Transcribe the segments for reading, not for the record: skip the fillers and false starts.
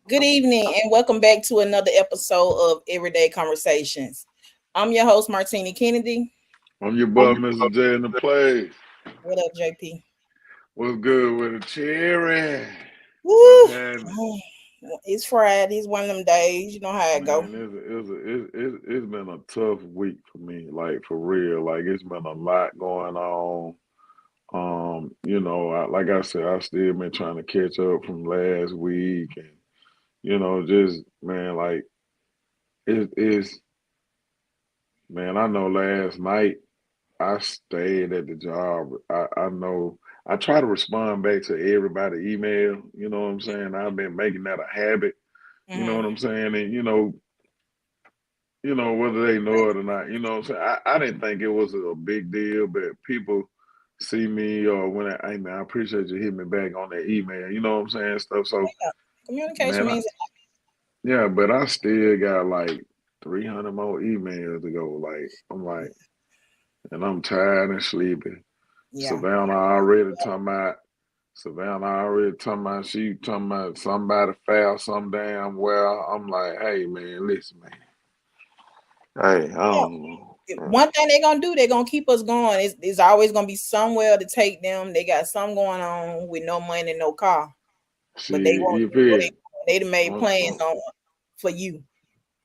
Good evening and welcome back to another episode of Everyday Conversations. I'm your host, Martini Kennedy. I'm your boy, Mr. J in the place. What up, JP? What's good with the cherry? What's Woo! happening? It's Friday. It's one of them days. You know how it go. Man, it's been a tough week for me, like for real. Like it's been a lot going on. Like I said, I still been trying to catch up from last week, and just man, like it's man. I know last night I stayed at the job. I know I try to respond back to everybody email. You know what I'm saying? I've been making that a habit. You know Mm-hmm. what I'm saying? And whether they know it or not. You know what I'm saying? I didn't think it was a big deal, but people see me or when hey man, I appreciate you hitting me back on that email. You know what I'm saying? Stuff. So Yeah. Communication man, means yeah, but I still got like 300 more emails to go. Like I'm like, and I'm tired and sleepy. yeah. Savannah already talking about she talking about somebody foul some damn well. I'm like, hey man, listen, man. Hey, I Yeah. don't know. One thing they're gonna do, they're gonna keep us going. It's always gonna be somewhere to take them. They got something going on with no money, no car. But they She won't you do what feel they done made on, plans on, on for you.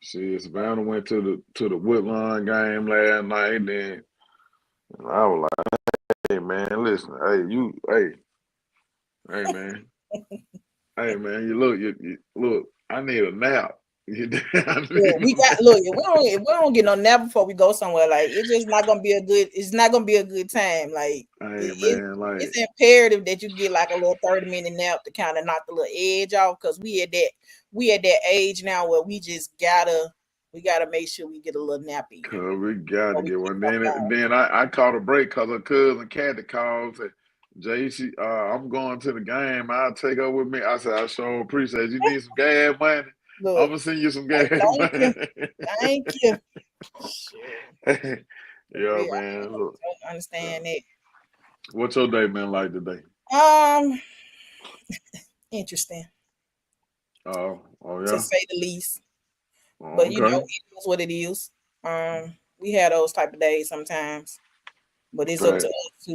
Savannah went to the Woodlawn game last night, then I was like, hey man, listen, hey man, hey man, you look, I need a nap. I Yeah, need we a got look. If we don't get no nap before we go somewhere. Like it's just not gonna be a good. It's not gonna be a good time. Like hey it, man, it's like imperative that you get like a little 30-minute nap to kind of knock the little edge off. Because we at that age now where we gotta make sure we get a little nap in cause we got to before we get keep one. on Then I caught a break cause her cousin Kathy called and said, Jay, I'm going to the game. I'll take her with me. I said, I sure appreciate you. Need some gas money? going. I'm Look, gonna send you some gas thank you, money. thank you. Shit, for Yeah, real, I man. Look, don't understand it. what's your day been like today? Um, Interesting Oh to yeah. say the least. But Oh, you know, okay. it is what it is. We have those type of days sometimes, but it's up to Fact. us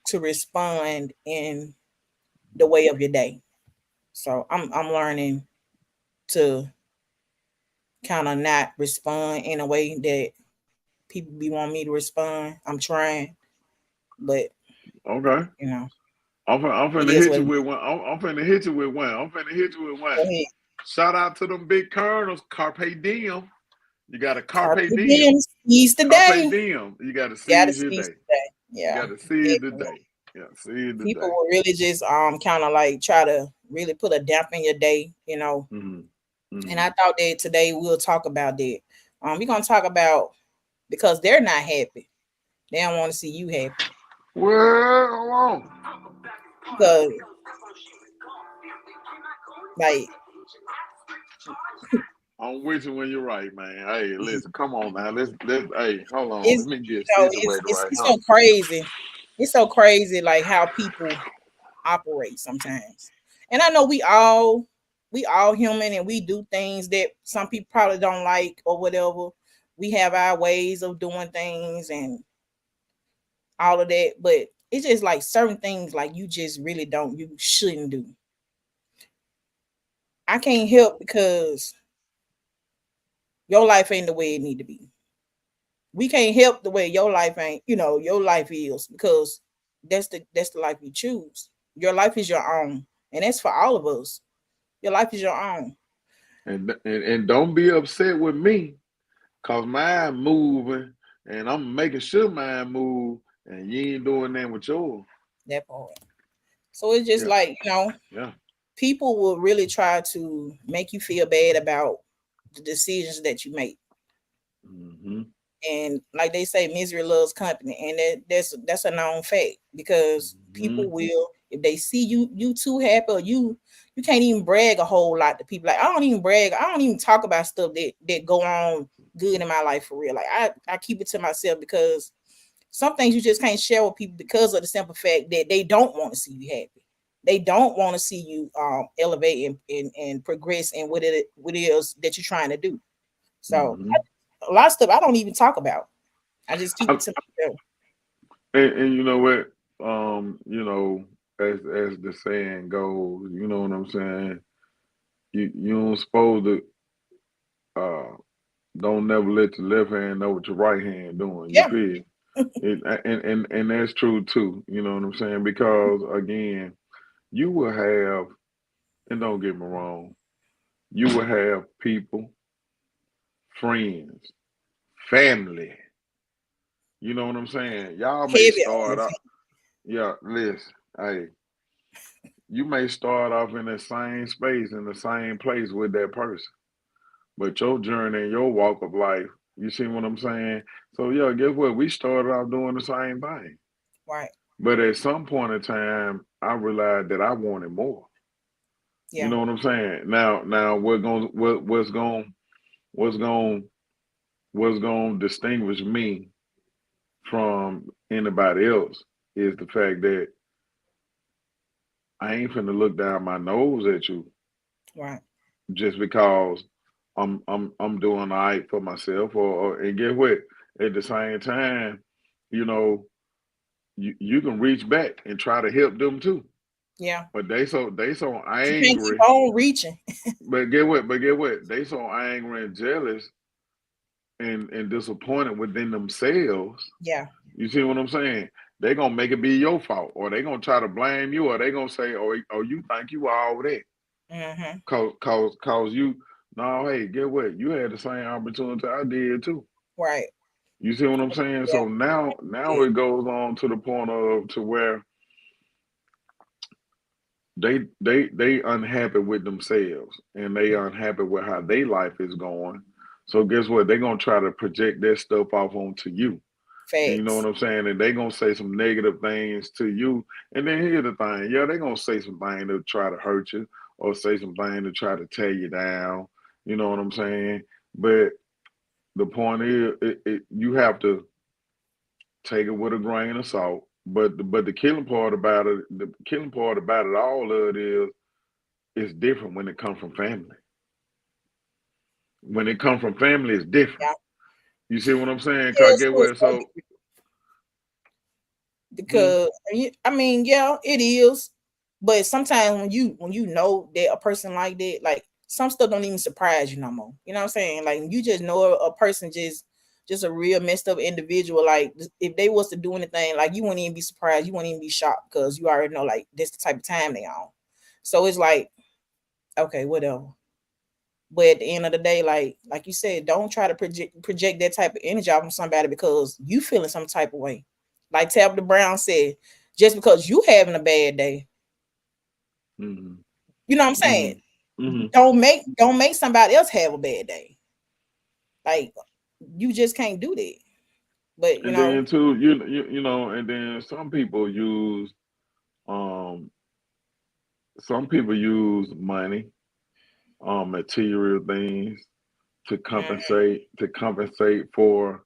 to respond in the way of your day. So I'm learning to kind of not respond in a way that people be wanting me to respond. I'm trying, but Okay. you know, I'm it finna is hit what you it is. with one. I'm finna hit you with one. I'm finna hit you with Go one. ahead. Shout out to them big colonels. Carpe diem. You got to Carpe carpe diem. diem, seize the Carpe day. diem. You got to Gotta seize your seize day. the day. You Yeah, got to seize the definitely. day. Yeah, seize the People day. will really just kind of like try to really put a damp in your day, you know. Mm-hmm. And Mm-hmm. I thought that today we'll talk about that. We're gonna talk about because they're not happy. They don't want to see you happy. Well, hold on. Because like I'm with you when you're right, man. Hey, listen, come on now. Let's. Hey, hold on. Let it's me get it's situated it's, right it's here. so crazy. It's so crazy like how people operate sometimes. And I know we all human and we do things that some people probably don't like or whatever. We have our ways of doing things and all of that, but it's just like certain things like you shouldn't do. I can't help because your life ain't the way it need to be. We can't help the way your life ain't, your life is because that's the life you choose. Your life is your own. And that's for all of us. Your life is your own. And don't be upset with me, cause mine moving, and I'm making sure mine move, and you ain't doing that with yours. That part. So it's just Yeah, like, yeah. people will really try to make you feel bad about the decisions that you make. Mm-hmm. And like they say, misery loves company, and that's a known fact because Mm-hmm. people will, if they see you too happy, or you can't even brag a whole lot to people. Like I don't even brag, I don't even talk about stuff that go on good in my life for real. Like I keep it to myself because some things you just can't share with people because of the simple fact that they don't want to see you happy. They don't want to see you elevate and progress in what it is that you're trying to do. So Mm-hmm. a lot of stuff I don't even talk about. I just keep it to myself. And you know what? As the saying goes, you know what I'm saying. You don't supposed to uh don't never let your left hand know what your right hand doing. You Yeah, feel it, and that's true too. You know what I'm saying? Because again, you will have, and don't get me wrong, you will have people, friends, family. You know what I'm saying? Y'all may heavy on start the up. Yeah, listen. Hey, you may start off in the same space, in the same place with that person, but your journey and your walk of life, you see what I'm saying? So yeah, guess what? We started off doing the same thing. right. But at some point in time, I realized that I wanted more. You Yeah, know what I'm saying? Now what's going what's going to distinguish me from anybody else is the fact that I ain't finna look down my nose at you right. just because I'm doing all right for myself, or and get what? At the same time, you know, you can reach back and try to help them too. Yeah, But they so you can't keep angry. on reaching. But get what? But get what? They so angry and jealous and disappointed within themselves. Yeah. You see what I'm saying? They gonna make it be your fault, or they gonna try to blame you, or they gonna say, "Oh, you think you all that?" Mm-hmm. Cause you. No, hey, get what? You had the same opportunity I did too. Right. You see what I'm saying? Yeah. So now Yeah. it goes on to the point of to where they unhappy with themselves and they unhappy with how their life is going. So guess what? They're gonna try to project that stuff off onto you. And you know what Facts. I'm saying? And they gonna say some negative things to you. And then here's the thing, yeah, they gonna say some things to try to hurt you or say some things to try to tear you down. You know what I'm saying? But the point is, you have to take it with a grain of salt. But the killing part about it all of it is it's different when it comes from family. When it comes from family, it's different. Yeah. You see what I'm saying? Cause Yes, get it's what? so So, different hmm, because I mean, yeah, it is. But sometimes when you know that a person like that, like some stuff don't even surprise you no more. You know what I'm saying? Like you just know a person just a real messed up individual. Like if they was to do anything, like you wouldn't even be surprised. You wouldn't even be shocked because you already know like that's the type of time they on. So it's like okay, whatever. But at the end of the day, like you said, don't try to project that type of energy off on somebody because you feeling some type of way. Like Tabitha Brown said, just because you having a bad day, hmm, you know what I'm hmm, saying? hmm. Don't make somebody else have a bad day. Like you just can't do that. But And then too, and then um some people use money, material things mm-hmm, to compensate for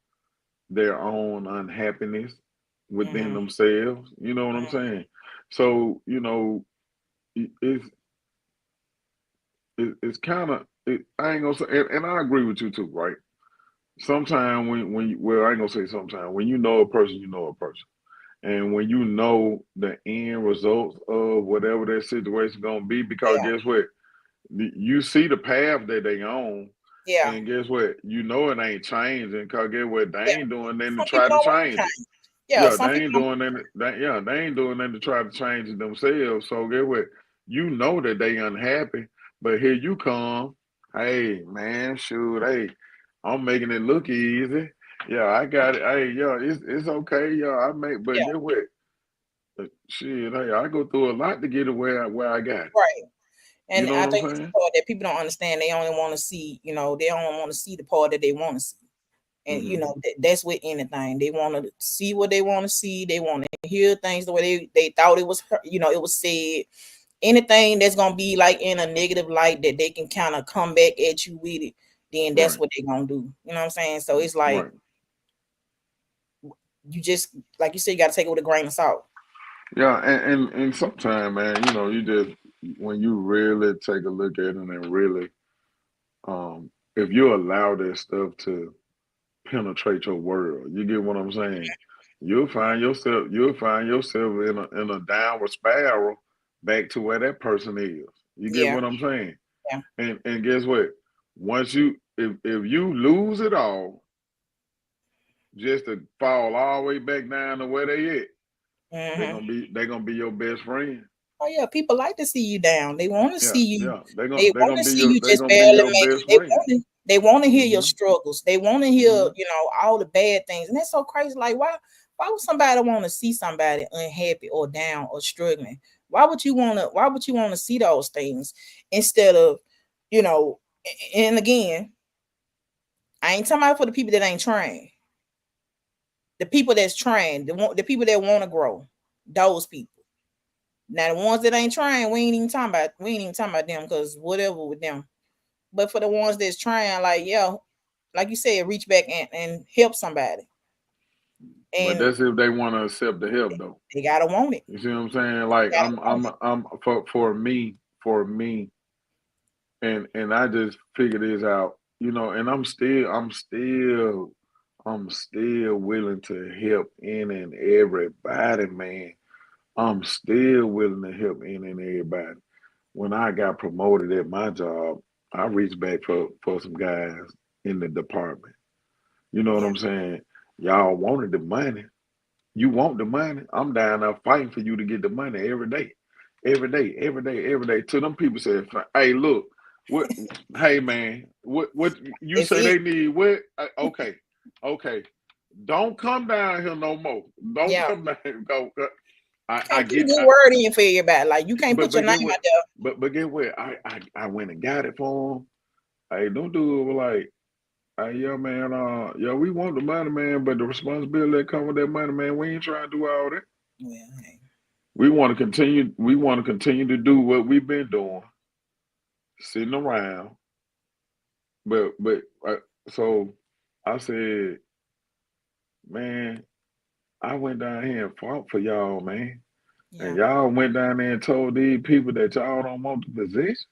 their own unhappiness within mm-hmm, themselves. You know what I'm mm-hmm, saying? So it's it's kind of I ain't gonna say, and I agree with you too, right? Sometimes well, I ain't gonna say sometimes when you know a person, you know a person. And when you know the end results of whatever that situation gonna be, because yeah, guess what? You see the path that they on, yeah, and guess what? You know it ain't changing. Cause guess what? They yeah. ain't doing nothing to Some try people to don't want to change it. change. Yeah, Yeah, some they people ain't don't. doing nothing. They ain't doing nothing to try to change it themselves. So guess what? You know that they unhappy, but here you come. Hey man, shoot, hey, I'm making it look easy. Yeah, I got it. Hey, yeah, it's okay. Yeah, I make. But Yeah, guess what? Shit, hey, I go through a lot to get it where I got it. right. You And know I what I'm think it's the saying? part that people don't understand. They only want to see, they only want to see the part that they want to see. And Hmm. that's with anything. They want to see what they want to see. They want to hear things the way they thought it was, it was said. Anything that's gonna be like in a negative light that they can kind of come back at you with it, then that's Right, what they're gonna do. You know what I'm saying? So it's like right. you just like you said, you gotta take it with a grain of salt. Yeah, and sometimes, man, you just when you really take a look at it and really, if you allow that stuff to penetrate your world, you get what I'm saying? You'll find yourself in a downward spiral back to where that person is. You get Yeah, what I'm saying? yeah. And guess what? Once you if you lose it all just to fall all the way back down to where they at, they're Hmm. gonna be they gonna be your best friend. Oh yeah, people like to see you down. They want to Yeah, see you. yeah. They're gonna They they're want gonna to be see your you they're just gonna be barely your make best it. They friend. want to. They want to hear your Hmm. struggles. They want to hear, Hmm. all the bad things. And that's so crazy. Like, why would somebody want to see somebody unhappy or down or struggling? Why would you want to see those things instead of, you know? And again, I ain't talking about for the people that ain't trained. The people that's trained, the people that want to grow, those people. Now the ones that ain't trying, we ain't even talking about them because whatever with them. But for the ones that's trying, like yeah, like you said, reach back and help somebody. But And that's if they want to accept the help, though. they gotta want it. You see what I'm saying? Like They gotta want it. I'm for me, and I just figured this out, and I'm still willing to help in and everybody, man. I'm still willing to help in and everybody. When I got promoted at my job, I reached back for some guys in the department. You know what Yeah, I'm saying? Y'all wanted the money. You want the money. I'm down there fighting for you to get the money every day. Every day, every day, every day. To them people said, hey, look, what hey man, what you that's say it. they need what? Okay, okay. Don't come down here no more. Don't Yeah, come down here. Go. I can't put a get good word in for everybody. Like you can't but put your but name get what out there. but get what I went and got it for him. Hey, don't do it like, hey, yeah, man, yeah, we want the money, man, but the responsibility that come with that money, man, we ain't trying to do all that. Well, hey, We want to continue to do what we've been doing, sitting around. But so I said, man, I went down here and fought for y'all, man. And yeah. y'all went down there and told these people that y'all don't want the position.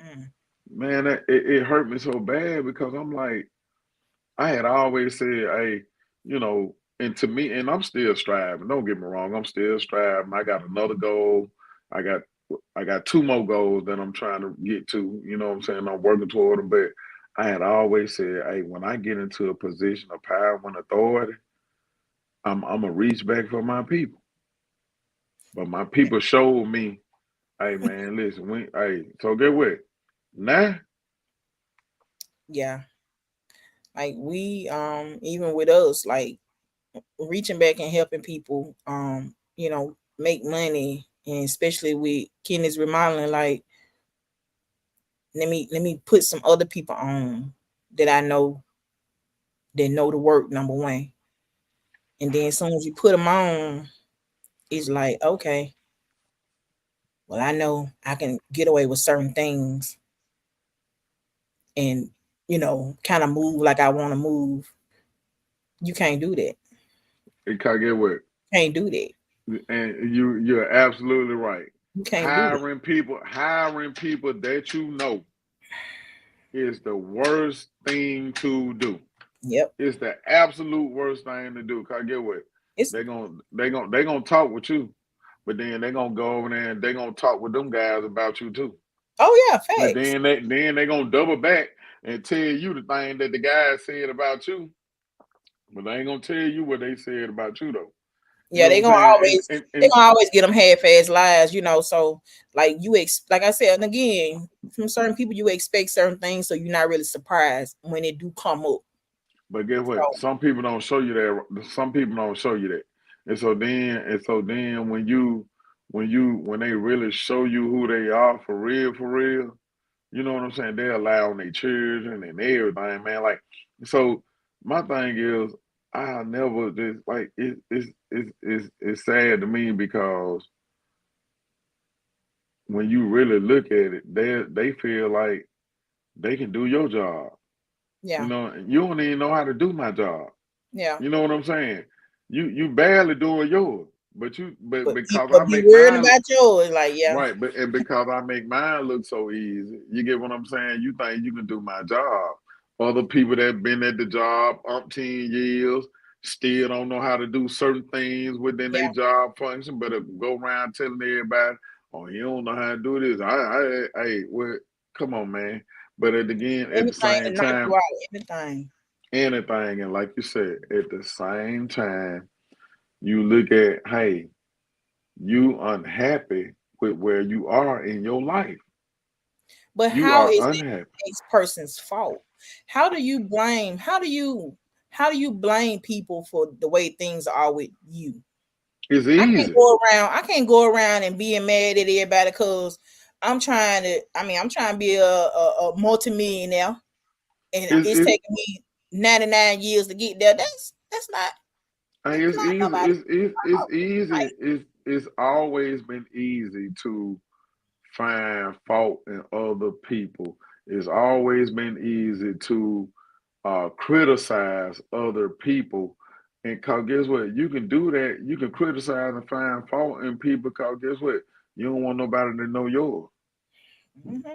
Mm, Man, it hurt me so bad because I'm like, I had always said, hey, and to me, and I'm still striving. Don't get me wrong, I'm still striving. I got another goal. I got I got two more goals that I'm trying to get to. You know what I'm saying? I'm working toward them. But I had always said, hey, when I get into a position of power and authority, I'm gonna reach back for my people. But my yeah. people showed me, hey man, listen, so get what? Now, Yeah. Like we even with us, like reaching back and helping people, make money, and especially with Kenny's remodeling, like let me put some other people on that I know that know the work, number one. And then as soon as you put them on, it's like, okay, well, I know I can get away with certain things and, kind of move like I want to move. You can't do that. it can get what? Can't do that. And you're absolutely right. You can't do that. Hiring people that you know is the worst thing to do. Yep. It's the absolute worst thing to do. Cause get what? It's They gonna talk with you, but then they gonna go over there and they gonna talk with them guys about you too. oh yeah, And facts. then they gonna double back and tell you the thing that the guys said about you, but they ain't gonna tell you what they said about you though. You Yeah, know what they I'm gonna saying? And always and, they and gonna always get them half-ass lies. So like like I said, and again, from certain people you expect certain things, so you're not really surprised when it do come up. But guess what? So Some people don't show you that. Some people don't show you that. And so then when they really show you who they are for real, you know what I'm saying? They allow their children and everything, man. Like, so my thing is, I never just like it's sad to me because when you really look at it, they feel like they can do your job. yeah, You don't even know how to do my job. yeah, You know what I'm saying? You barely doing yours. but But because I be make worried mine about yours. Like, yeah. right, but and because I make mine look so easy, you get what I'm saying? You think you can do my job. Other people that been at the job umpteen years still don't know how to do certain things within Yeah. their job function, but go around telling everybody, "Oh, you don't know how to do this." Hey, well, come on, man. But at the Anything to same knock you time, out. Anything. anything, and like you said, at the same time, you look at, hey, you unhappy with where you are in your life. But You how are is that unhappy. the next person's fault? How do you blame? How do you blame people for the way things are with you? It's I can't easy. go around. I can't go around and being mad at everybody because I'm trying to. I mean, I'm trying to be a multimillionaire, and It's it's it. taking me 99 years to get there. Hey, That's it's not easy. nobody. It's easy. Like, It's always been easy to find fault in other people. It's always been easy to criticize other people. And cause guess what? You can do that. You can criticize and find fault in people. Cause guess what? You don't want nobody to know yours. mhm.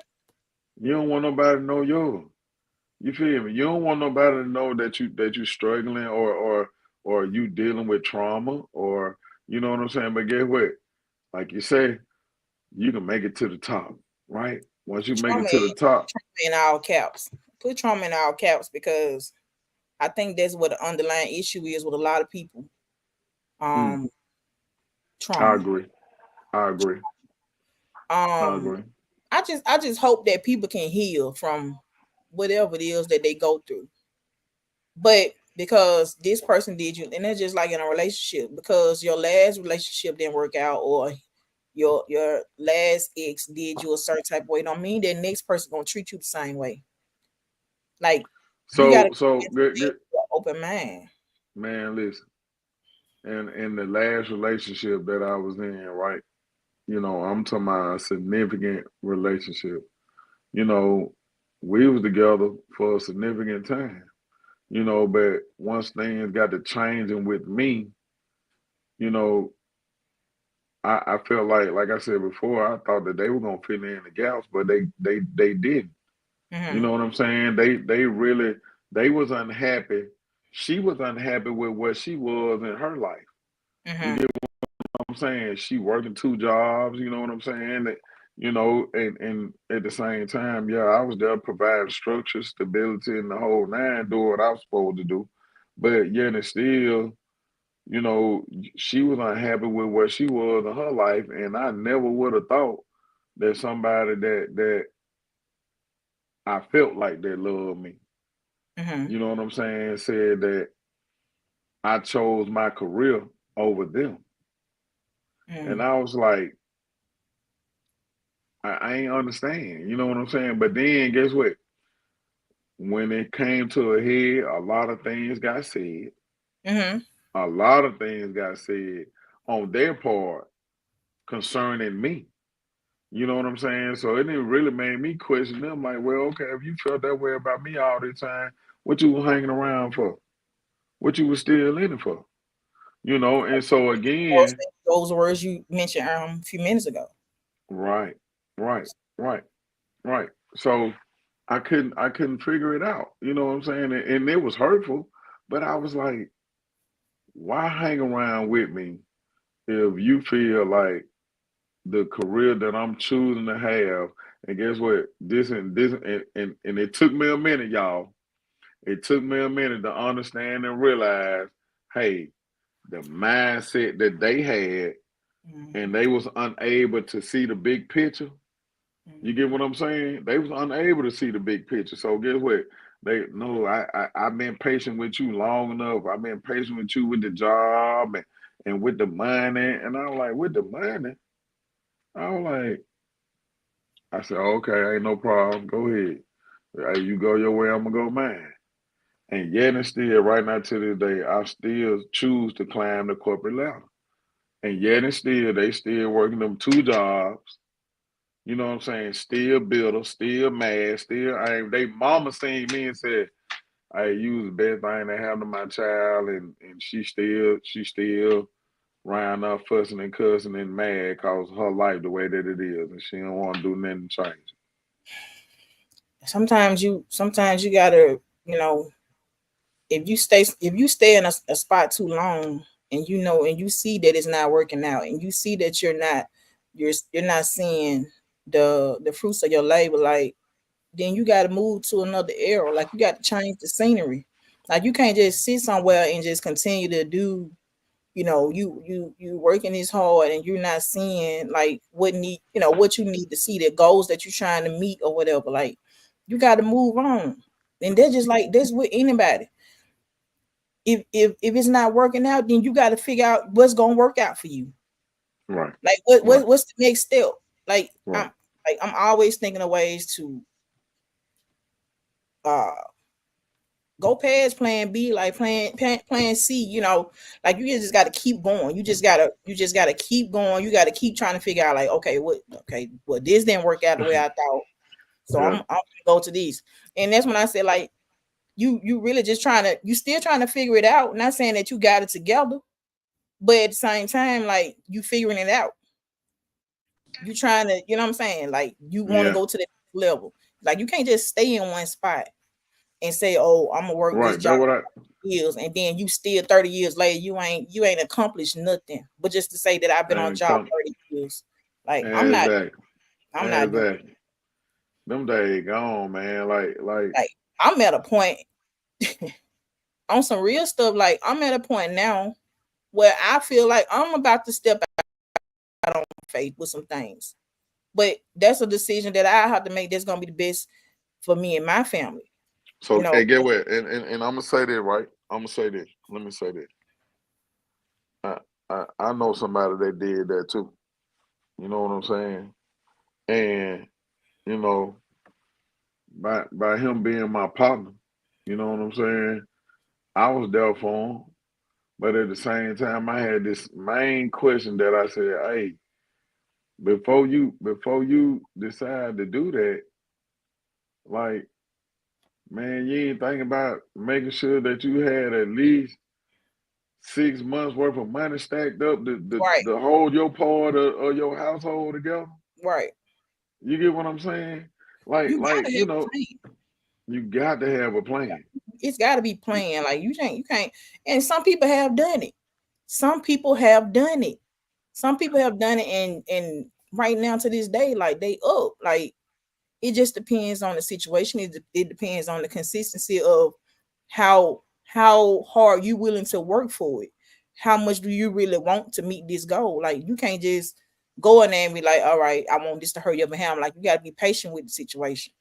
You don't want nobody to know yours. You feel me? You don't want nobody to know that you struggling or you dealing with trauma or you know what I'm saying. But guess what? Like you say, you can make it to the top, right? Once you make it Trauma to the top, in all caps. Put trauma in all caps because I think that's what the underlying issue is with a lot of people. mm, Um, I trauma. agree. I agree. I Um, agree. I just hope that people can heal from whatever it is that they go through. But because this person did you, and it's just like in a relationship, because your last relationship didn't work out, or your last ex did you a certain type of way, don't mean that next person gonna treat you the same way. Like, you gotta So be open mind. man, listen. And in the last relationship that I was in, right? You know, I'm talking about a significant relationship. You know, we was together for a significant time. You know, but once things got to changing with me, you know, I felt like I said before, I thought that they were gonna fill in the gaps, but they didn't. You Mm-hmm. know what I'm saying? They really they was unhappy. She was unhappy with what she was in her life. You Mm-hmm. get what I'm saying? She working two jobs, you know what I'm saying? You know, and at the same time, yeah, I was there providing structure, stability, and the whole nine, doing what I was supposed to do. But yet and still, you know, she was unhappy with where she was in her life, and I never would have thought that somebody that I felt like that loved me, Mm-hmm. you know what I'm saying, said that I chose my career over them. And Mm-hmm. I was like, I ain't understand, you know what I'm saying? But then guess what? When it came to a head, a lot of things got said. Mm-hmm. A lot of things got said on their part concerning me. You know what I'm saying? So it didn't really made me question them. Like, well, okay, if you felt that way about me all the time, what you were hanging around for? What you was still in it for? You know, and so again, Those words you mentioned a few minutes ago. right, right, right, right. So I couldn't figure it out. You know what I'm saying? And it was hurtful, but I was like, why hang around with me if you feel like the career that I'm choosing to have, and guess what? And it took me a minute, y'all. It took me a minute to understand and realize, hey, the mindset that they had, and Mm-hmm. they was unable to see the big picture. You get what I'm saying? They was unable to see the big picture. So guess what? They no, I've been patient with you long enough. I've been patient with you with the job and with the money. And I was like, with the money? I was like, I said, okay, ain't no problem. Go ahead. Hey, you go your way, I'm gonna go mine. And yet and still, right now to this day, I still choose to climb the corporate ladder. And yet and still, they still working them two jobs. You know what I'm saying? Still bitter, still mad, still ain't. They mama seen me and said, "Hey, you was the best thing that happened to my child," and she still round up fussing and cussing and mad cause her life the way that it is, and she don't want to do nothing to change it. Sometimes you gotta, if you stay in a spot too long, and and you see that it's not working out, and you see that you're not seeing the fruits of your labor, like, then you got to move to another era. Like, you got to change the scenery. Like, you can't just sit somewhere and just continue to do, you working this hard, and you're not seeing like what you need to see, the goals that you're trying to meet or whatever. Like, you got to move on. And they're just like this with anybody. If it's not working out, then you got to figure out what's gonna work out for you. Right. Like, Right. what's the next step? Like, Right. I'm always thinking of ways to uh go past plan B, like plan C. Like, you just got to keep going. You just gotta keep going. You got to keep trying to figure out, like, okay, well, this didn't work out the way I thought, so Yeah. I'm gonna go to these. And that's when I said, like, you really just you still trying to figure it out. Not saying that you got it together, but at the same time, like, you figuring it out. You trying to, you know what I'm saying? Like, you want to Yeah. go to the next level. Like, you can't just stay in one spot and say, "Oh, I'm gonna work this Right. That job what I. years," and then you still 30 years later, you ain't accomplished nothing. But just to say that I've been on And job come. 30 years, like, Exactly. I'm not doing Exactly. Them days gone, man. Like. like I'm at a point on some real stuff. Like, I'm at a point now where I feel like I'm about to step out on faith with some things. But that's a decision that I have to make that's gonna be the best for me and my family. You So, know, and get what? And I'm gonna say this, right. I'm gonna say this. Let me say this. I know somebody that did that too. You know what I'm saying? And you know, by him being my partner, you know what I'm saying? I was there for him, but at the same time, I had this main question that I said, "Hey, before you decide to do that, like, man, you ain't thinking about making sure that you had at least 6 months worth of money stacked up right, to hold your part of your household together." right. You get what I'm saying? Like, You like gotta you have a know, plan. you got to have a plan. It's gotta be planned. Like, you can't. And some people have done it. Some people have done it. Some people have done it, and right now to this day, like, they up. Like, it just depends on the situation. It depends on the consistency of how hard you willing to work for it. How much do you really want to meet this goal? Like, you can't just go in there and be like, all right, I want this to hurry up and happen. Like, you got to be patient with the situation.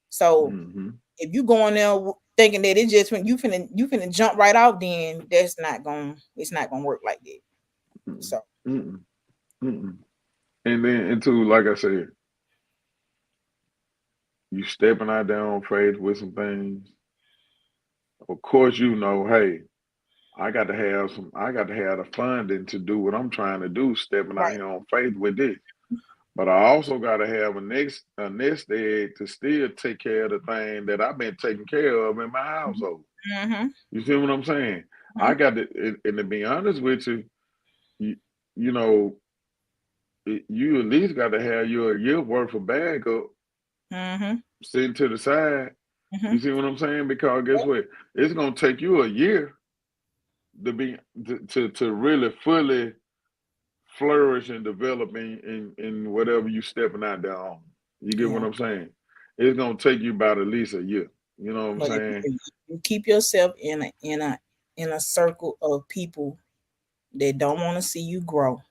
So Hmm. if you go in there thinking that it just when you finna jump right off, then it's not gonna work like that. So Mm-mm. Mm-mm. And then into like I said, you stepping out there on faith with some things. Of course, hey, I got to have the funding to do what I'm trying to do, stepping out right. here on faith with this. But I also got to have a nest egg to still take care of the thing that I've been taking care of in my household. Mm-hmm. You see what I'm saying? I Mm-hmm. got to, and to be honest with you, you, you know, you at least got to have your year worth of backup Mm-hmm. sitting to the side. You Mm-hmm. see what I'm saying? Because guess what? It's gonna take you a year to be to really fully flourish and develop in whatever you stepping out there on. You get what Yeah. I'm saying? It's gonna take you about at least a year. You know what I'm But saying? if you keep yourself in a circle of people that don't want to see you grow,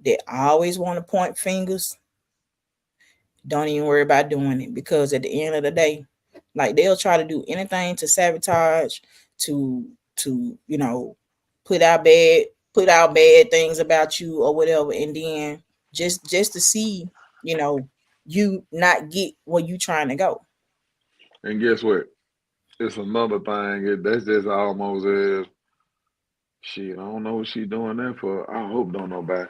that always want to point fingers, don't even worry about doing it, because at the end of the day, like, they'll try to do anything to sabotage, to put out bad put out bad things about you or whatever, and then just to see, you know you not get where you trying to go. And guess what? It's another thing. That's just almost as shit. I don't know what she doing that for. I hope don't nobody.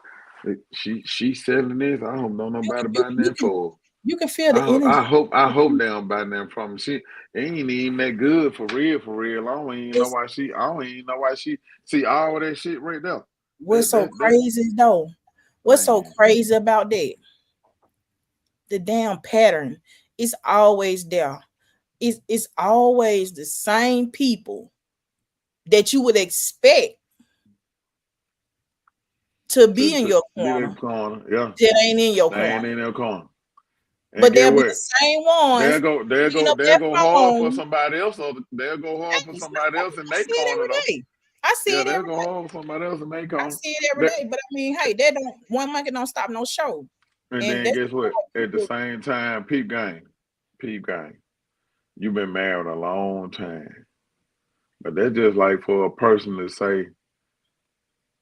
She selling this. I hope don't You nobody can you, buying you that can for. you can feel the energy. I hope they don't buy nothing from her. She ain't even that good for real, for real. I don't even know It's why she. I don't even know why she see all that shit right there. What's so That crazy though? What's so man. crazy about that? The damn pattern is always there. It's always the same people that you would expect to be in your Be corner that corner, yeah. that ain't in your They ain't corner. in their corner. And But get they'll be what? the same ones picking up They'll their go hard for phone. somebody else, or they'll go hard for somebody else in I their see it corner every though. day. I see Yeah, it they'll every go day. hard for somebody else in their I corner. see it every That, day. But I mean, hey, they don't one monkey don't stop no show. and And then that's guess what? how At the people same time, peep game. You've been married a long time, but that's just like for a person to say,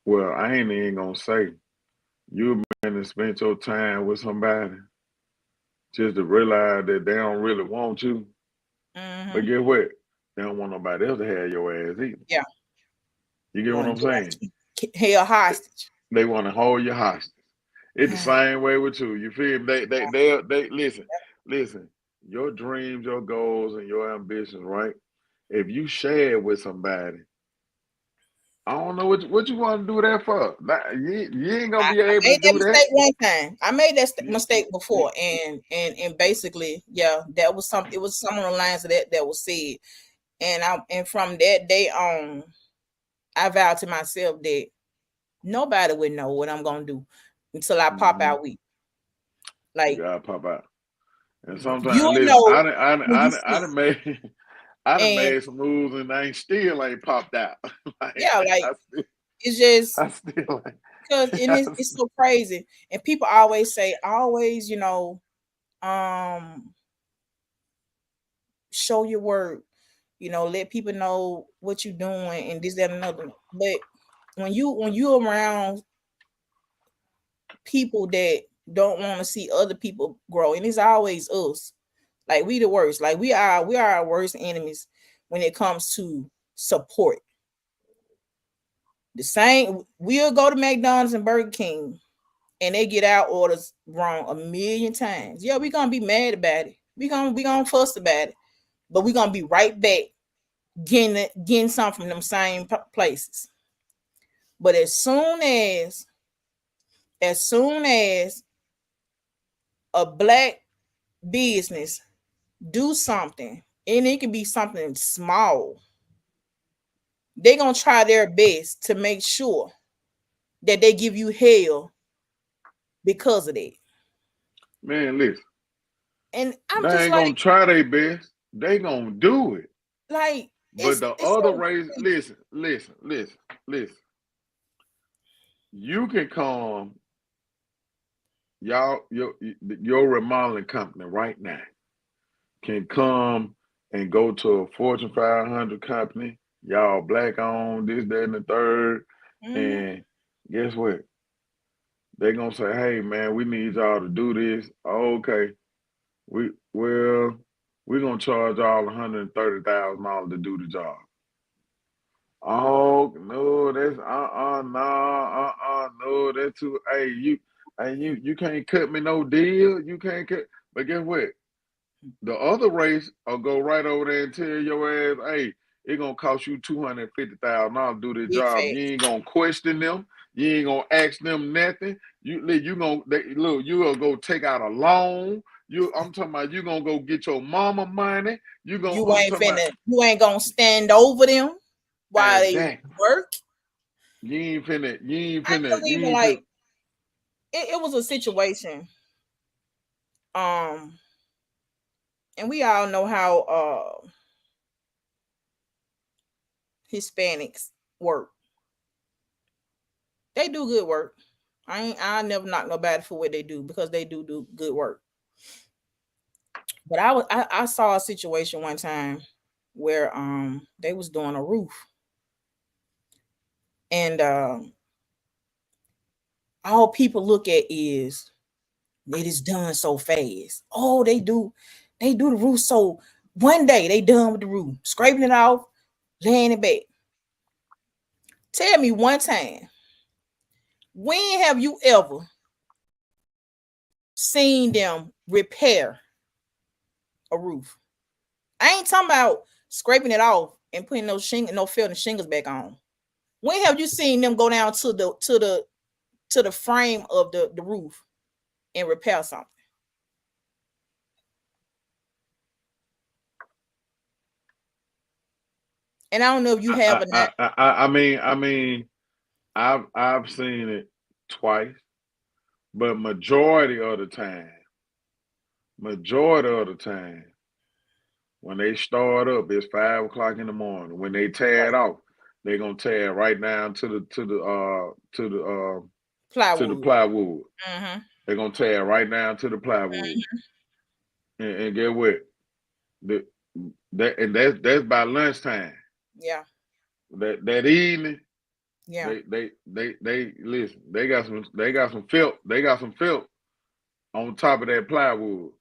"Well, I ain't even gonna say you've been and spent your time with somebody just to realize that they don't really want you." But mm-hmm. guess what? They don't want nobody else to have your ass either. Yeah, You you get what want I'm to get saying? held hostage. They want to hold you hostage. It's the same way with you. You feel me? They listen. Your dreams, your goals, and your ambitions, right? If you share it with somebody, I don't know what you want to do that for. You ain't gonna be I able to made that do that. mistake one time. I made that You, mistake you, before, and basically, yeah, that was some. It was some of the lines of that was said, and from that day on, I vowed to myself that nobody would know what I'm gonna do until I pop mm-hmm. out weak. You Like gotta pop out. And you sometimes, will listen, know when you I see, done made, I done and made some moves and I ain't still ain't popped out. Like yeah, like it's just I still ain't. because it's so crazy, and people always say, always, show your work, let people know what you're doing and this, that, and another. But when you around people that don't want to see other people grow, and it's always us, like we the worst. Like we are our worst enemies when it comes to support. The same, we'll go to McDonald's and Burger King and they get our orders wrong a million times. Yeah, we're gonna be mad about it. We gonna fuss about it, but we're gonna be right back getting something from them same places. But as soon as a black business do something, and it can be something small, they're gonna try their best to make sure that they give you hell because of that. Man, listen, And I'm they just ain't like, gonna try their best. They gonna do it. like But it's the it's other so race, listen. You can come, your remodeling company right now can come and go to a Fortune 500 company. Y'all black owned, this, that, and the third. mm-hmm. And guess what? They gonna say, "Hey, man, we need y'all to do this." Okay, we well, we gonna charge y'all $130,000 to do the job. Oh no, that's no, that's too. You can't cut me no deal. You can't cut. But guess what? The other race will go right over there and tell your ass, "Hey, it gonna cost you $250,000 to do this Big job." You facts. ain't gonna question them. You ain't gonna ask them nothing. You gonna look. You gonna go take out a loan. I'm talking about you gonna go get your mama money. You I'm ain't talking about finna, you ain't gonna stand over them while they exactly. work. You ain't I ain't finna. gonna You even ain't finna. like it was a situation. Um, and we all know how Hispanics work. They do good work. I never knock nobody for what they do because they do good work. But I saw a situation one time where they was doing a roof, and all people look at is it is done so fast. Oh, they do the roof so one day they done with the roof, scraping it off, laying it back. Tell me one time, when have you ever seen them repair a roof? I ain't talking about scraping it off and putting no filling shingles back on. When have you seen them go down to the frame of the roof and repair something? And I don't know if you have a I mean, I've seen it twice, but majority of the time, when they start up, it's 5 o'clock in the morning. When they tear right, it off, they're gonna tear it right down to the plywood. plywood. Mm-hmm. They're gonna tear it right down to the plywood. And get what? The, that's by lunchtime. Yeah, That evening, yeah. they listen. They got some felt on top of that plywood.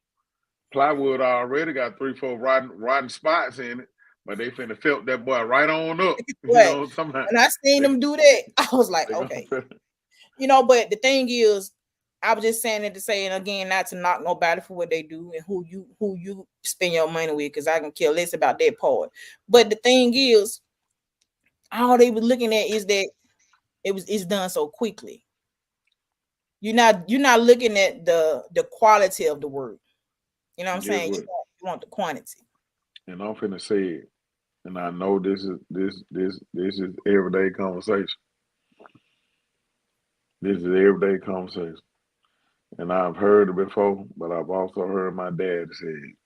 Plywood already got 3, 4 rotten spots in it, but they finna felt that boy right on up. You But know, somehow when I seen they them do that, I was like, they gonna okay. But the thing is, I was just saying it to say, and again, not to knock nobody for what they do and who you spend your money with, because I can care less about that part. But the thing is, all they was looking at is that it's done so quickly. You're not looking at the quality of the work. You know what I'm get saying? what. You want the quantity. And I'm finna say it, and I know this is everyday conversation. This is everyday conversation. And I've heard it before, but I've also heard my dad say it.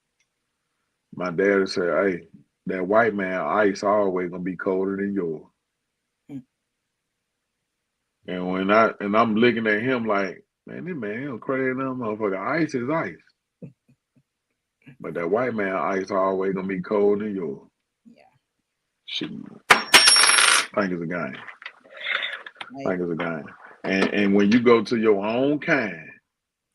My dad said, "Hey, that white man ice always gonna be colder than yours." Mm. And I'm looking at him like, man, this man him crazy, that motherfucker. Ice is ice, but that white man ice always gonna be colder than yours. Yeah. Shit, think it's a game. Like, Think it's a game. And when you go to your own kind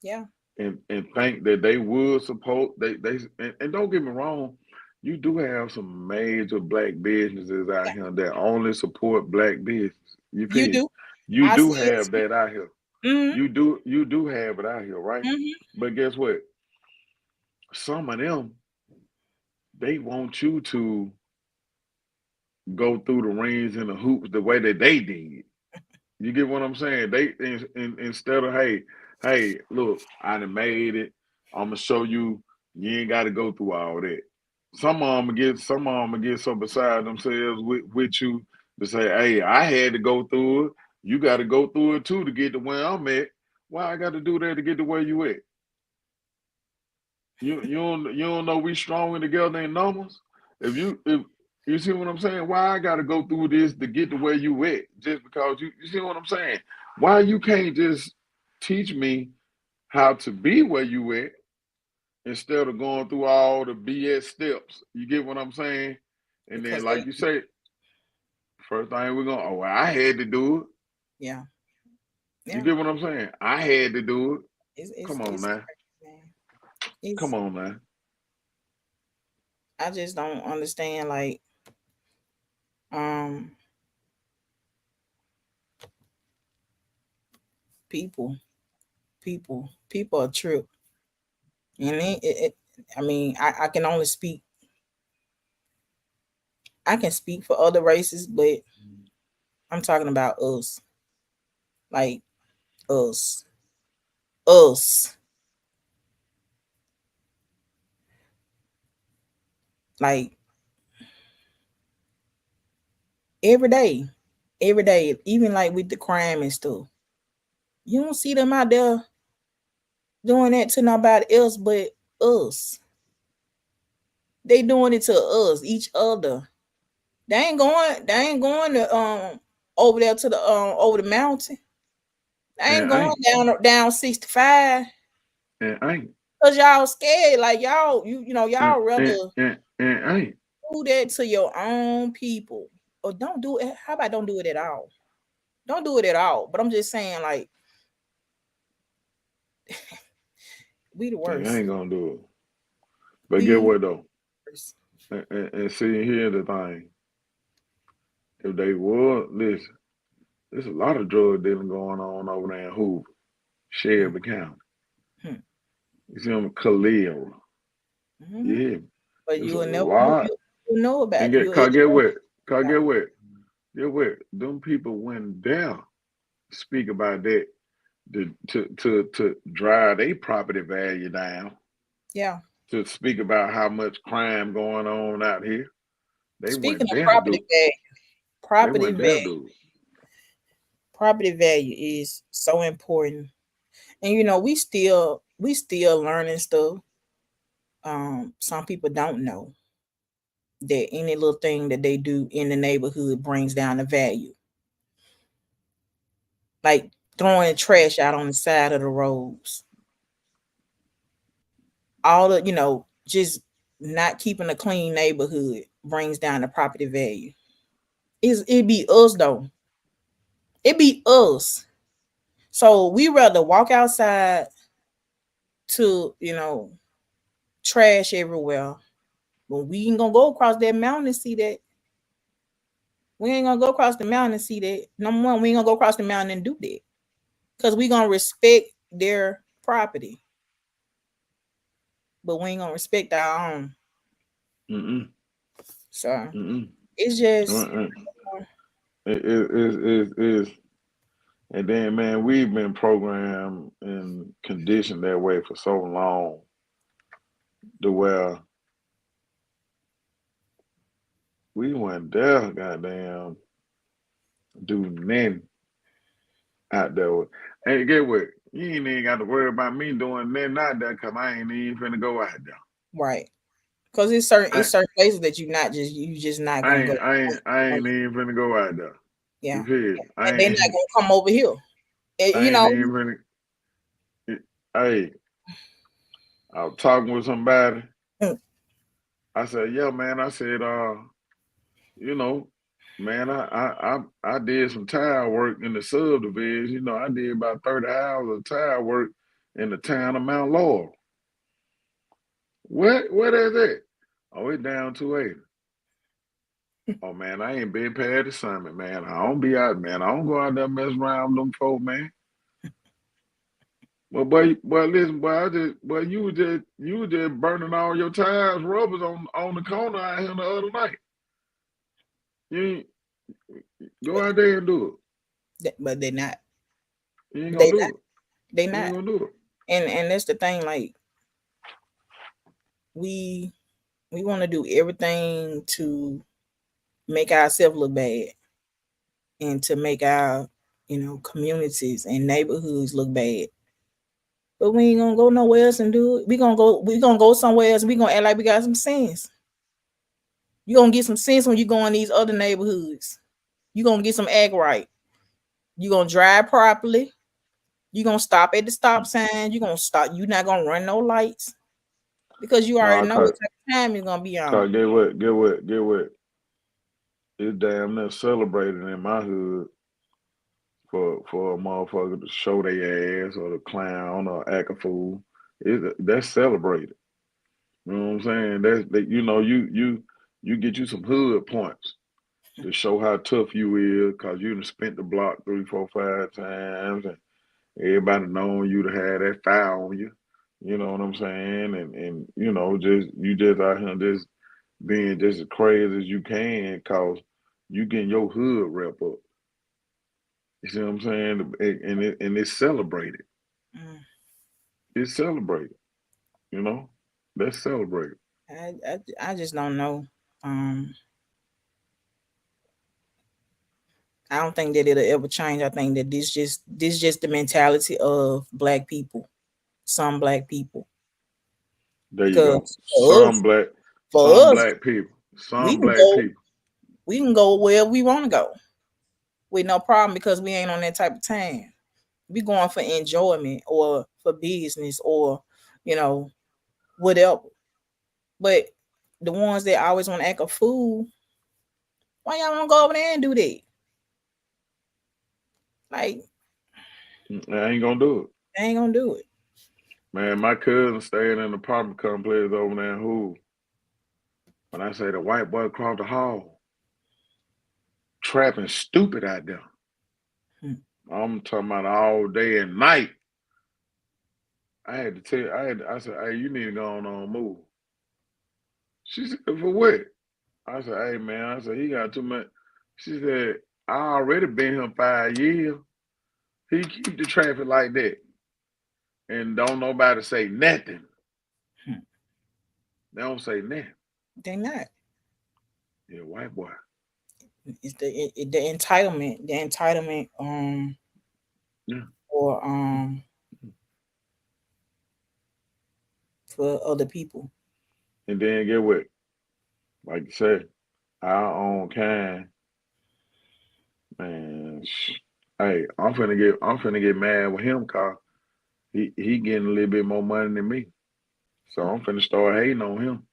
yeah. and think that they would support and don't get me wrong, you do have some major black businesses out Yeah. here that only support black business. You You feel? do. You I do see it have too. that out here. Mm-hmm. You do have it out here, right? Mm-hmm. But guess what? Some of them, they want you to go through the rings and the hoops the way that they did. You get what I'm saying? Instead of hey, look, I done made it. I'm gonna show you. You ain't got to go through all that. Some of them get so beside themselves with you to say, hey, I had to go through it. You got to go through it too to get to where I'm at. Why I got to do that to get to where you at? You don't know we stronger together in numbers. If you see what I'm saying, why I got to go through this to get to where you at? Just because you see what I'm saying? Why you can't just teach me how to be where you at instead of going through all the BS steps? You get what I'm saying? And then, Because like they, you say, first thing we're gonna, oh, well, I had to do it. yeah, You yeah. get what I'm saying? I had to do it. It's Come on it's now. crazy, man. Come It's on now. I just don't understand, like, um people people are true. And I mean, I can only speak, I can speak for other races, but I'm talking about us. Like, us. Us. Like, every day. Every day. Even like with the crime and stuff. You don't see them out there doing that to nobody else but us. They doing it to us, each other. They ain't going to over there to the over the mountain. They ain't And going ain't down 65. and ain't Cause y'all scared, like y'all, y'all rather and ain't. do that to your own people, or don't do it. How about don't do it at all? Don't do it at all. But I'm just saying, like, we the They worst. ain't gonna do it. But get We what though? the worst. And see here the thing. If they would listen, there's a lot of drug dealing going on over there in Hoover, Hmm. Shelby County. Hmm. You see them Khalil. Mhm. Yeah. But There's you a will never know. lot. You know about And it. get You cause it get won't what? Cause come out. get what? Get what? Them people went there speak about that to drive their property value down, Yeah. to speak about how much crime going on out here. They Speaking went of there, property dude. value, They property went there, value, dude. property value is so important. And we still learning stuff. Some people don't know that any little thing that they do in the neighborhood brings down the value. Like throwing trash out on the side of the roads. All the, just not keeping a clean neighborhood brings down the property value. It be us though. It be us. So we rather walk outside to, trash everywhere. But we ain't gonna go across that mountain and see that. We ain't gonna go across the mountain and see that. Number one, we ain't gonna go across the mountain and do that. Because we gonna respect their property. But we ain't gonna respect our own. Mm-mm, So mm-mm. it's just Uh-uh. It is, and then man, we've been programmed and conditioned that way for so long, to where we went there, goddamn, do nothing out there. Hey, get what? You ain't even got to worry about me doing nothing out there, cause I ain't even finna go out there. right. Because it's certain I, places that you just not I gonna go. ain't, I ain't, I ain't even finna go out there. Yeah. You feel? I And they're not ain't, gonna come over here. I ain't even finna. Hey, I was talking with somebody. I said, yeah, man. I said, you know, man, I did some tile work in the subdivision. I did about 30 hours of tile work in the town of Mount Laurel. What is it? Oh, it's down 280. Oh man, I ain't been past the summit, man. I don't be out, man. I don't go out there messing around with them folk, man. Well, but listen, boy, you were just burning all your tires, rubbers on the corner out here the other night. You ain't go out there and do but they're not. it. You ain't They gonna not. do They it. You not. ain't gonna do it. And that's the thing. Like we we want to do everything to make ourselves look bad and to make our communities and neighborhoods look bad. But we ain't gonna go nowhere else and do it. We gonna go somewhere else. We gonna act like we got some sense. You gonna get some sense when you go in these other neighborhoods. You gonna get some act right. You gonna drive properly. You gonna stop at the stop sign. You gonna stop. You not gonna run no lights because you already Nah, know what type of time it's gonna be on. cause get what. It's damn near celebrated in my hood for a motherfucker to show their ass or to clown or act a fool. That's celebrated. You know what I'm saying? That's that. You get you some hood points to show how tough you is, cause you done spent the block 3, 4, 5 times, and everybody knowing you to have that fire on you. You know what I'm saying? And just you just out here just being just as crazy as you can, cause you getting your hood rep up. You see what I'm saying? And it's celebrated. Mm. It's celebrated. You know, that's celebrated. I just don't know. Um, I don't think that it'll ever change. I think that this just the mentality of black people, some black people. There you go. Because Some for us, black people, we some can black go people. we can go where we want to go with no problem because we ain't on that type of time. We going for enjoyment or for business or you know whatever. But the ones that always want to act a fool, why y'all want to go over there and do that? Like, I ain't gonna do it. they ain't gonna do it. Man, my cousin staying in an apartment complex over there in Hood. When I say the white boy across the hall, trapping stupid out there. Hmm. I'm talking about all day and night. I said, hey, you need to go on move. She said, for what? I said, hey man, I said he got too much. She said, I already been here 5 years. He keep the traffic like that. And don't nobody say nothing. Hmm. They don't say nothing. They not. Yeah, white boy. It's the entitlement, Yeah. or for other people. And then get what? Like you said, our own kind, man. Hey, I'm finna get mad with him cause he getting a little bit more money than me. So I'm finna start hating on him.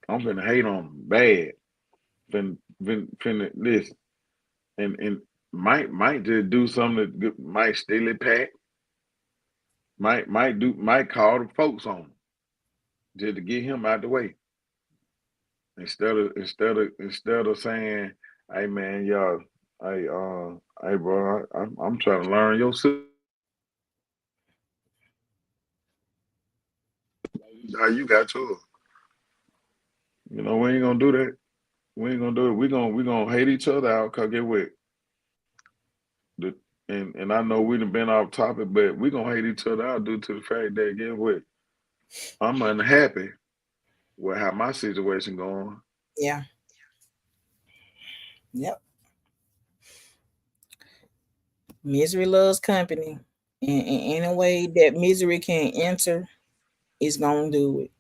I'm finna hate on him bad. Finna listen. And might just do something that might steal it pack. Might call the folks on him just to get him out the way. Instead of saying, "Hey man, y'all, hey bro, I'm trying to learn your system. How you got yours? We ain't gonna do that. We ain't gonna do it. We gonna hate each other out. Cause get what the and I know we done been off topic, but we gonna hate each other out due to the fact that get what I'm unhappy with how my situation going. Yeah. Yep. Misery loves company. And in a way that misery can enter, it's gonna do it.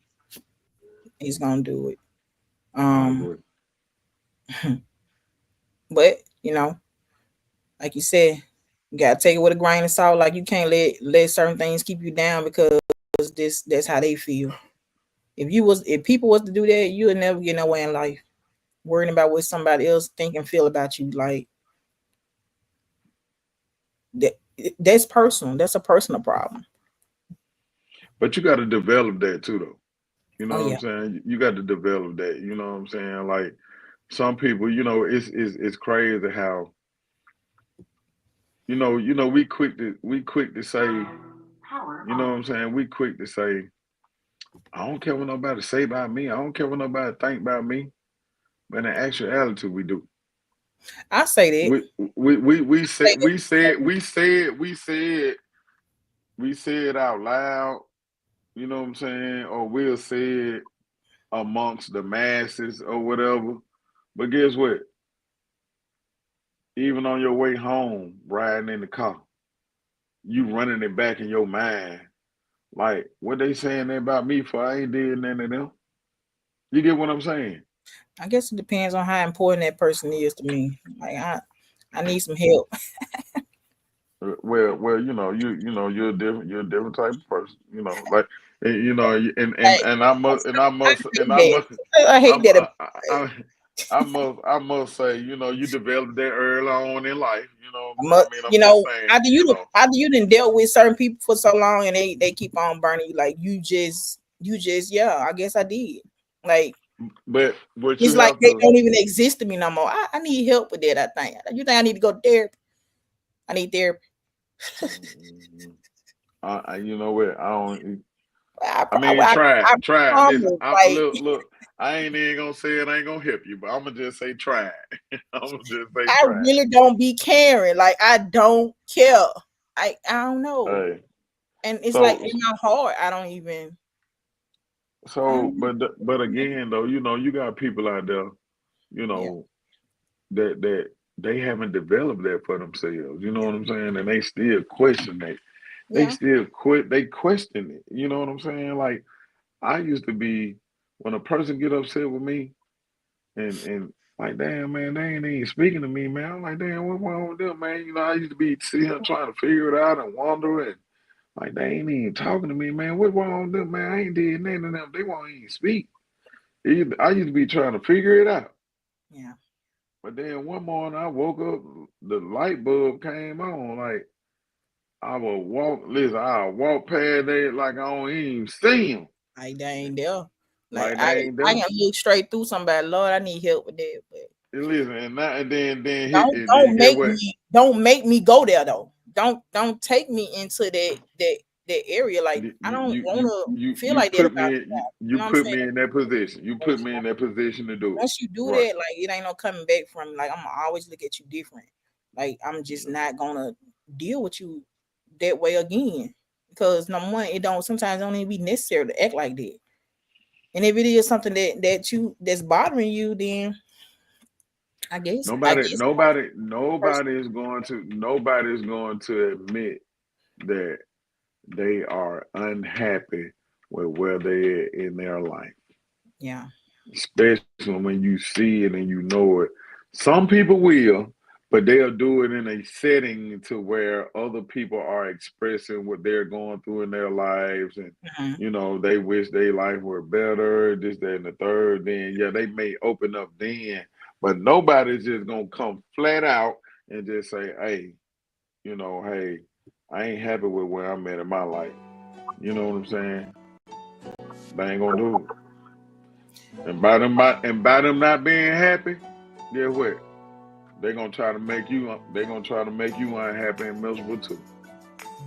It's gonna do it. I Um, agree. but like you said, you gotta take it with a grain of salt. Like you can't let certain things keep you down because that's how they feel. If people was to do that, you would never get nowhere in life. Worrying about what somebody else think and feel about you, like that that's personal. That's a personal problem. But you got to develop that too, though. You know Oh what yeah. I'm saying? You got to develop that. You know what I'm saying? Like some people, it's crazy how we quick to say, you know what I'm saying? We quick to say, I don't care what nobody say about me. I don't care what nobody think about me. But in actuality, we do. I say that. We said out loud. You know what I'm saying? Or we'll say it amongst the masses or whatever. But guess what? Even on your way home, riding in the car, you running it back in your mind. Like, what they saying about me for I ain't did none of them. You get what I'm saying? I guess it depends on how important that person is to me. Like I need some help. Well, you're a different type of person. Like, and I hate that. I hate that. I must say, you developed that early on in life. I'm just saying, After you done dealt with certain people for so long and they keep on burning you, like you just yeah, I guess I did. Like but what you it's like have they to, don't even exist to me no more. I need help with that. I think. You think I need to go to therapy? I need therapy. you know what, I don't. I, I I, mean, I, try I it. Try it. Listen, promise. I Like look. I ain't even gonna say it ain't gonna help you, but I'm gonna just say try it. I'm gonna just say I try really don't be caring. Like I don't care. I don't it. know. Hey, And it's like so in my heart, I don't even. I so, don't but again, though, you got people out there, you yeah, know, that they haven't developed that for themselves. You know what I'm saying? And they still question it. They yeah. still quit. They question it. You know what I'm saying? Like I used to be when a person get upset with me and like, damn man, they ain't even speaking to me, man. I'm like, damn, what's wrong with them, man? I used to be sitting here trying to figure it out and wonder and like they ain't even talking to me, man. What's wrong with them, man? I ain't did nothing to them. They won't even speak. I used to be trying to figure it out. Yeah. But then one morning I woke up, the light bulb came on. Like I'll walk past there like I don't even see them. Like they ain't there. Like Like I they ain't I there. can look straight through somebody. Lord, I need help with that. But And listen, and then hit don't and then don't get make what? me don't make me go there though. Don't take me into that that area. Like You I you don't you want you to you feel you like that put about me the in job. You you know what I'm put saying? me in that position. You put me in that position to do it. Once you do Right. that, like it ain't no coming back from. Like I'm gonna always look at you different. Like I'm just not gonna deal with you that way again. Because number one, it don't sometimes don't even be necessary to act like that. And if it is something that's bothering you, then I Nobody guess nobody person. nobody is going to admit that they are unhappy with where they are in their life. Yeah. Especially when you see it and you know it. Some people will, but they'll do it in a setting to where other people are expressing what they're going through in their lives, and Mhm. they wish their life were better, this, that, and the third. Then yeah, they may open up then, but nobody's just gonna come flat out and just say, hey, hey, I ain't happy with where I'm at in my life. You know what I'm saying? They ain't gonna do it. And by them not being happy, guess what? They're gonna try to make you unhappy and miserable too.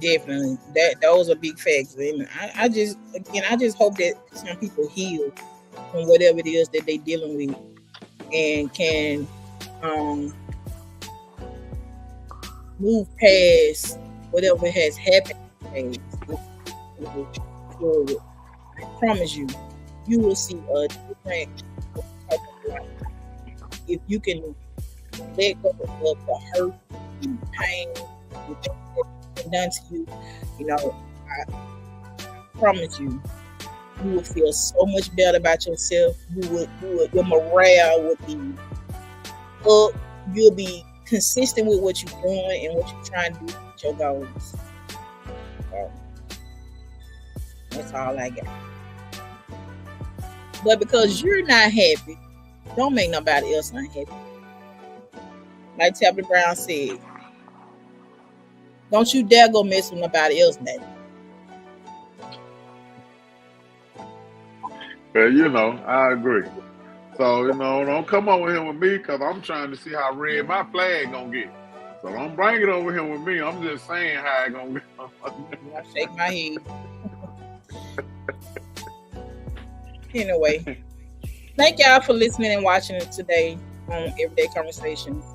Definitely. Those are big facts. And I just hope that some people heal from whatever it is that they dealing with and can um move past whatever has happened and move forward. I promise you, you will see a different type of life if you can let go of the hurt and pain and things that have been done to you. You know, I promise you, you will feel so much better about yourself. Your morale would be up. You'll be consistent with what you're doing and what you're trying to do with your goals. So that's all I got. But because you're not happy, don't make nobody else unhappy. Like Tabitha Brown said, don't you dare go mess with nobody else now. I agree. So, don't come over here with me because I'm trying to see how red my flag gonna get. So don't bring it over here with me. I'm just saying how it gonna go. I shake my head. Anyway, thank y'all for listening and watching today on Everyday Conversations.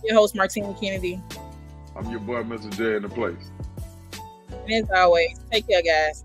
Your host, Martina Kennedy. I'm your boy, Mr. J in the place. And as always, take care, guys.